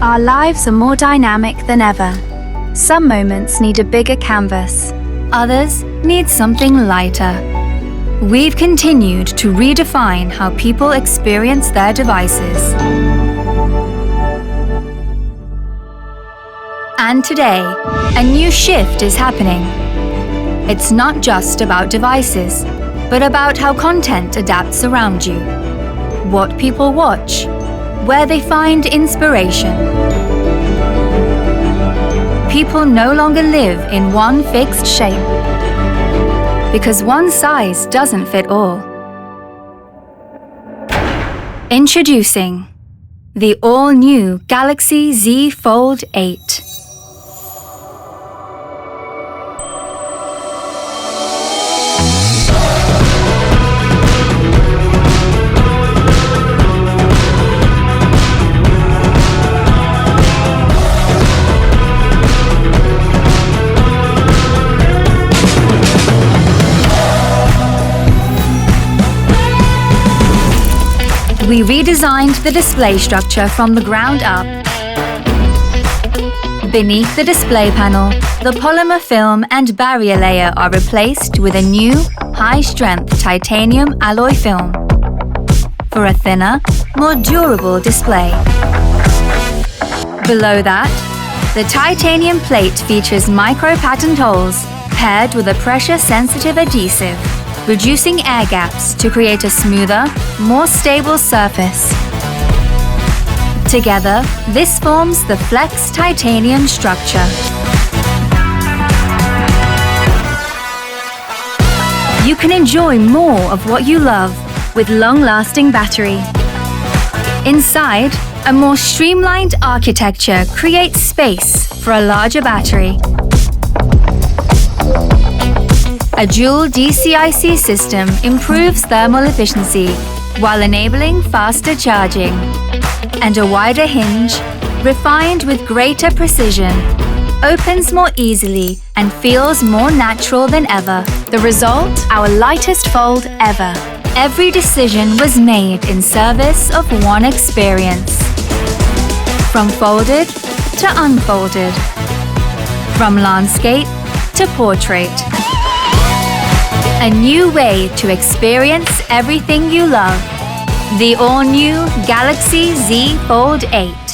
Our lives are more dynamic than ever. Some moments need a bigger canvas. Others need something lighter. We've continued to redefine how people experience their devices. And today, a new shift is happening. It's not just about devices, but about how content adapts around you, what people watch, where they find inspiration. People no longer live in one fixed shape, because one size doesn't fit all. Introducing the all-new Galaxy Z Fold8. We redesigned the display structure from the ground up. Beneath the display panel, the polymer film and barrier layer are replaced with a new, high-strength titanium alloy film for a thinner, more durable display. Below that, the titanium plate features micro-patterned holes paired with a pressure-sensitive adhesive, reducing air gaps to create a smoother, more stable surface. Together, this forms the Flex titanium structure. You can enjoy more of what you love with long-lasting battery. Inside, a more streamlined architecture creates space for a larger battery. A dual DCIC system improves thermal efficiency while enabling faster charging. And a wider hinge, refined with greater precision, opens more easily and feels more natural than ever. The result? Our lightest fold ever. Every decision was made in service of one experience. From folded to unfolded. From landscape to portrait. A new way to experience everything you love. The all-new Galaxy Z Fold8.